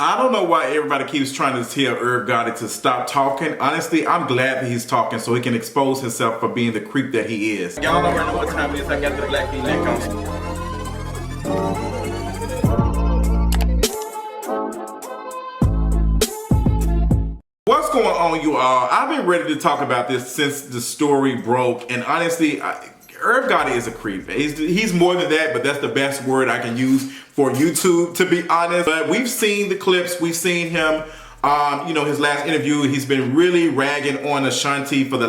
I don't know why everybody keeps trying to tell Irv Gotti to stop talking. Honestly, I'm glad that he's talking so he can expose himself for being the creep that he is. Y'all already know what time it is. I got the black V-neck on. What's going on, you all? I've been ready to talk about this since the story broke, and honestly, Irv Gotti is a creep. He's more than that, but that's the best word I can use for YouTube, to be honest. But we've seen the clips. We've seen him, his last interview. He's been really ragging on Ashanti for the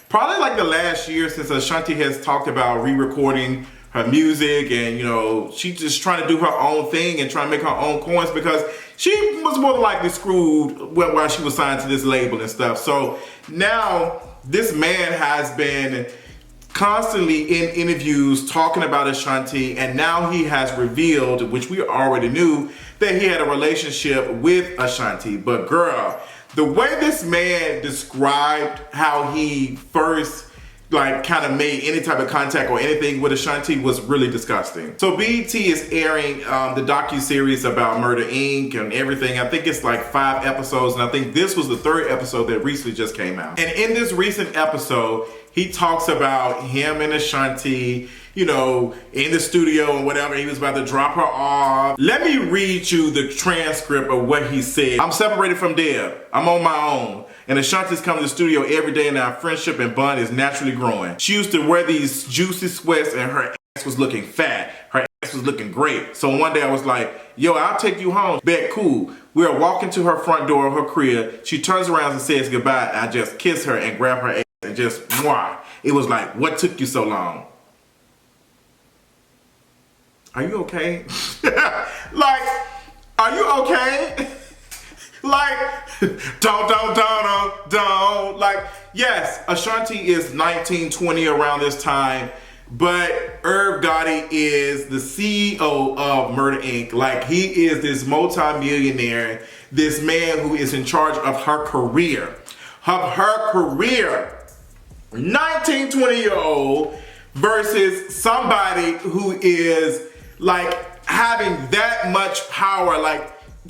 probably like the last year, since Ashanti has talked about re-recording her music, and she's just trying to do her own thing and trying to make her own coins because she was more than likely screwed while she was signed to this label and stuff. So now this man has been constantly in interviews talking about Ashanti, and now he has revealed, which we already knew, that he had a relationship with Ashanti. But girl, the way this man described how he first kind of made any type of contact or anything with Ashanti was really disgusting. So BET is airing the docuseries about Murder Inc. and everything. I think it's like 5 episodes, and I think this was the 3rd episode that recently just came out. And in this recent episode, he talks about him and Ashanti, in the studio and whatever. He was about to drop her off. Let me read you the transcript of what he said. "I'm separated from Deb. I'm on my own. And Ashanti's come to the studio every day, and our friendship and bond is naturally growing. She used to wear these juicy sweats, and her ass was looking fat. Her ass was looking great. So one day I was like, yo, I'll take you home. Bet, cool. We are walking to her front door of her crib. She turns around and says goodbye. I just kiss her and grab her ass and just, mwah. It was like, what took you so long? Are you okay? Are you okay? Don't. Yes, Ashanti is 19, 20 around this time, but Irv Gotti is the CEO of Murder Inc. He is this multi-millionaire, this man who is in charge of her career. 19, 20-year-old versus somebody who is having that much power,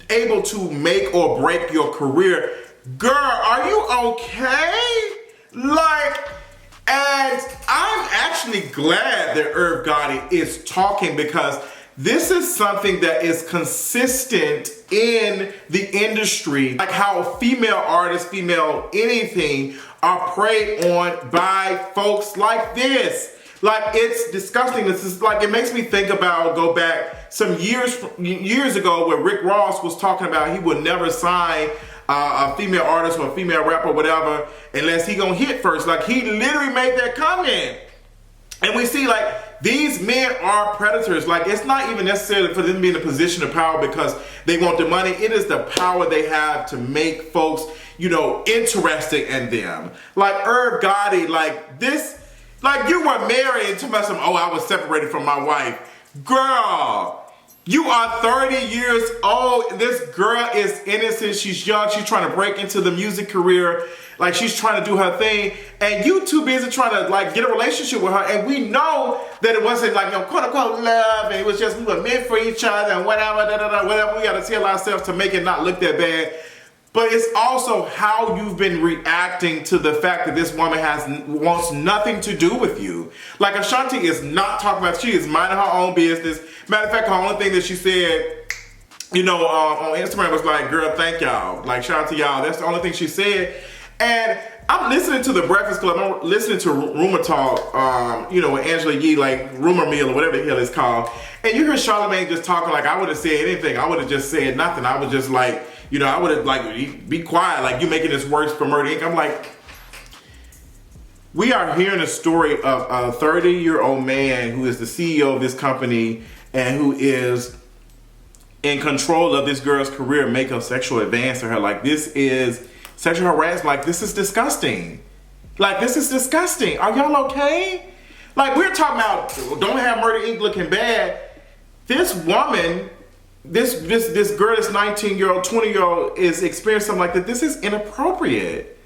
able to make or break your career. Girl, are you okay? And I'm actually glad that Irv Gotti is talking, because this is something that is consistent in the industry, how female artists, female anything, are preyed on by folks like this. It's disgusting. This is it makes me think about, go back some years ago, where Rick Ross was talking about he would never sign a female artist or a female rapper or whatever unless he gonna hit first. He literally made that comment. And we see these men are predators. It's not even necessarily for them to be in a position of power because they want the money. It is the power they have to make folks, interested in them. Irv Gotti, this. You were married to some, I was separated from my wife. Girl, you are 30 years old. This girl is innocent. She's young. She's trying to break into the music career. She's trying to do her thing. And you too busy trying to get a relationship with her. And we know that it wasn't quote unquote love. And it was just we were meant for each other and whatever, whatever. We got to tell ourselves to make it not look that bad. But it's also how you've been reacting to the fact that this woman wants nothing to do with you. Ashanti is not talking about, she is minding her own business. Matter of fact, the only thing that she said, on Instagram was girl, thank y'all. Shout out to y'all. That's the only thing she said. And I'm listening to The Breakfast Club. I'm listening to Rumor Talk, with Angela Yee, Rumor Mill or whatever the hell it's called. And you hear Charlamagne just talking I would have said anything. I would have just said nothing. I would just I would have be quiet, you making this worse for Murder Inc. I'm we are hearing a story of a 30-year-old man who is the CEO of this company and who is in control of this girl's career, make a sexual advance to her. This is sexual harassment. This is disgusting. This is disgusting. Are y'all okay? We're talking about don't have Murder Inc. looking bad. This woman, this girl, this 19-year-old, 20-year-old is experiencing something like that. This is inappropriate.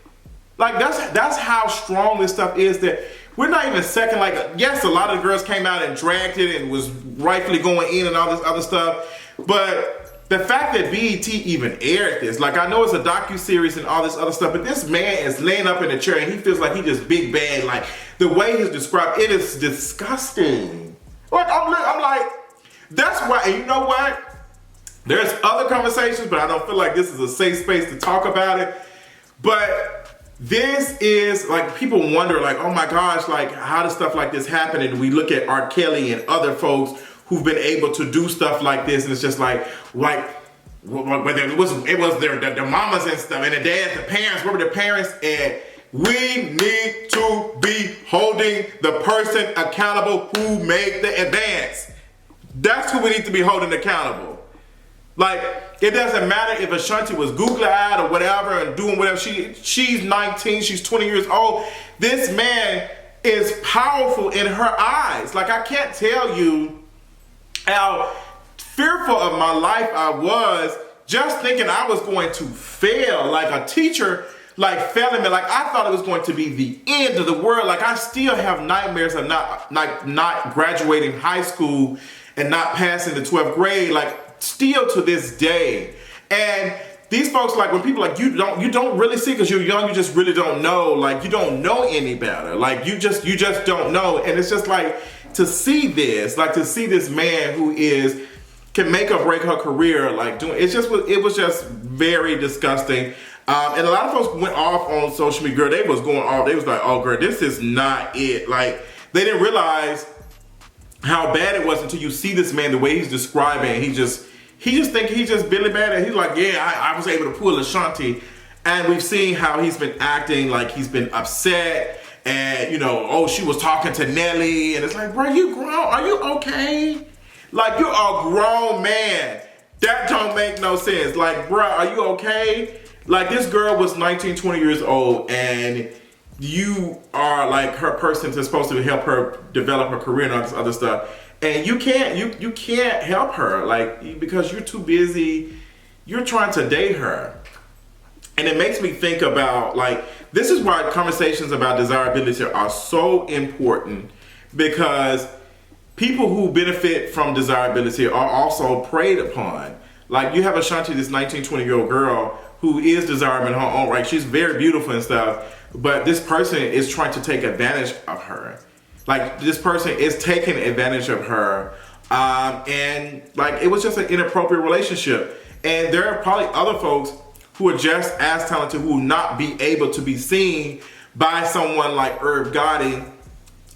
That's how strong this stuff is, that we're not even second. Yes, a lot of the girls came out and dragged it and was rightfully going in and all this other stuff, but the fact that BET even aired this, like I know it's a docuseries and all this other stuff, but this man is laying up in a chair and he feels like he just big bad. Like the way he's described, it is disgusting. Like I'm like, that's why, and you know what? There's other conversations, but I don't feel like this is a safe space to talk about it. But this is like, people wonder like, oh my gosh, like how does stuff like this happen? And we look at R. Kelly and other folks who've been able to do stuff like this, and it's just like whether it was their mamas and stuff, and the dads, the parents, where were the parents? And we need to be holding the person accountable who made the advance. That's who we need to be holding accountable. Like, it doesn't matter if Ashanti was googly-eyed or whatever and doing whatever. She's 19, she's 20 years old. This man is powerful in her eyes. Like, I can't tell you how fearful of my life I was just thinking I was going to fail. Like a teacher, like failing me. Like I thought it was going to be the end of the world. Like I still have nightmares of not graduating high school and not passing the 12th grade. Like still to this day. And these folks, like when people like, you don't really see, because you're young, you just really don't know. Like you don't know any better. Like you just don't know. And it's just like, to see this, like to see this man who can make or break her career, like doing, it was just very disgusting. And a lot of folks went off on social media. Girl, they was going off. They was like, oh girl, this is not it. Like they didn't realize how bad it was until you see this man, the way he's describing. He just think he's just Billy Bad. And he's like, yeah, I was able to pull Ashanti. And we've seen how he's been acting, like he's been upset. And, you know, oh, she was talking to Nelly. And it's like, bro, you grown? Are you okay? Like, you're a grown man. That don't make no sense. Like, bro, are you okay? Like, this girl was 19, 20 years old. And you are, like, her person that's supposed to help her develop her career and all this other stuff. And you can't help her. Like, because you're too busy. You're trying to date her. And it makes me think about, like, this is why conversations about desirability are so important, because people who benefit from desirability are also preyed upon. Like you have Ashanti, this 19, 20-year-old girl who is desirable in her own right. She's very beautiful and stuff, but this person is trying to take advantage of her. Like this person is taking advantage of her. And like, it was just an inappropriate relationship. And there are probably other folks who are just as talented who will not be able to be seen by someone like Irv Gotti,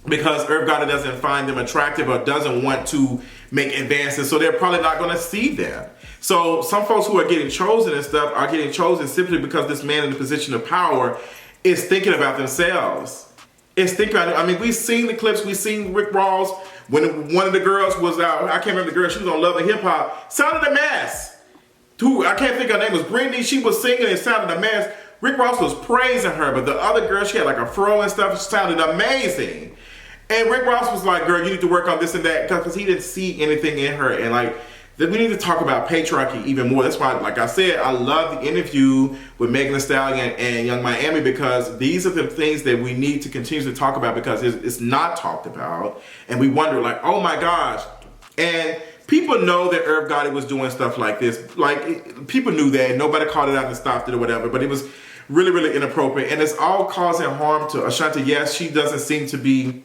because Irv Gotti doesn't find them attractive or doesn't want to make advances, so they're probably not going to see them. So some folks who are getting chosen and stuff are getting chosen simply because this man in the position of power is thinking about themselves. It's thinking about it. I mean, we've seen the clips, we've seen Rick Ross, when one of the girls was out, I can't remember the girl, she was on Love and Hip Hop, sounded a mess. Who, I can't think her name was Brittany. She was singing and sounded a mess. Rick Ross was praising her, but the other girl, she had like a fro and stuff, sounded amazing. And Rick Ross was like, girl, you need to work on this and that, because he didn't see anything in her. And like, we need to talk about patriarchy even more. That's why, like I said, I love the interview with Megan Thee Stallion and Young Miami, because these are the things that we need to continue to talk about, because it's not talked about. And we wonder like, oh my gosh. And people know that Irv Gotti was doing stuff like this. Like, people knew that. Nobody called it out and stopped it or whatever. But it was really, really inappropriate. And it's all causing harm to Ashanti. Yes, she doesn't seem to be,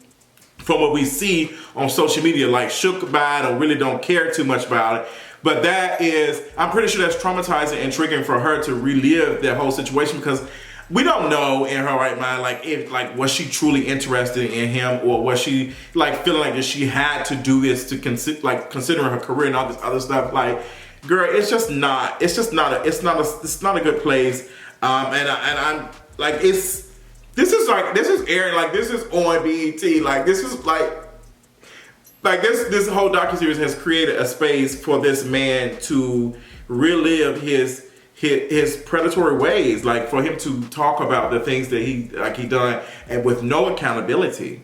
from what we see on social media, like shook by it or really don't care too much about it. But that is, I'm pretty sure that's traumatizing and triggering for her to relive that whole situation, because we don't know in her right mind, like, if, like, was she truly interested in him, or was she like feeling like that she had to do this to considering her career and all this other stuff. Like, girl, it's not a good place. And I'm like, this is airing, like, this is on BET, like, this is like this whole docuseries has created a space for this man to relive his predatory ways, like for him to talk about the things that he done, and with no accountability.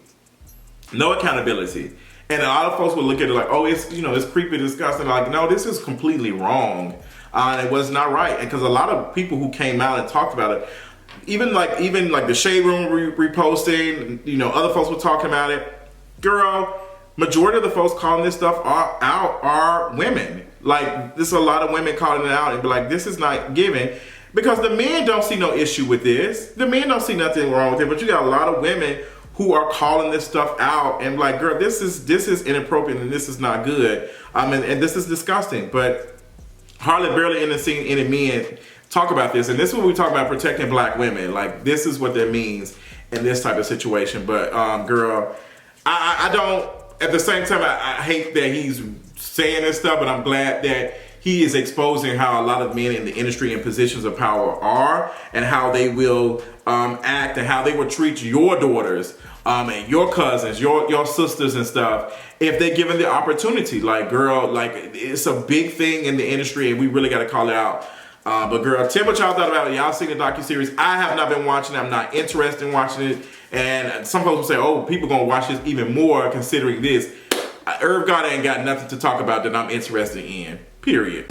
And a lot of folks will look at it like, oh, it's creepy, disgusting. Like, no, this is completely wrong. It was not right. And because a lot of people who came out and talked about it, even like the Shade Room reposting, other folks were talking about it. Girl, majority of the folks calling this stuff are women. Like, there's a lot of women calling it out and be like, this is not giving. Because the men don't see no issue with this. The men don't see nothing wrong with it, but you got a lot of women who are calling this stuff out and like, girl, this is inappropriate and this is not good. And this is disgusting. But hardly barely in the scene any men talk about this. And this is what we talk about, protecting black women. Like, this is what that means in this type of situation. But girl, I don't, at the same time, I hate that he's saying this stuff, but I'm glad that he is exposing how a lot of men in the industry and positions of power are, and how they will act, and how they will treat your daughters and your cousins, your sisters and stuff, if they're given the opportunity. Like, girl, like, it's a big thing in the industry, and we really got to call it out. But girl, tell me what y'all thought about it. Y'all seen the docuseries? I have not been watching it. I'm not interested in watching it. And some folks will say, oh, people gonna watch this even more considering this. Irv Gotti ain't got nothing to talk about that I'm interested in. Period.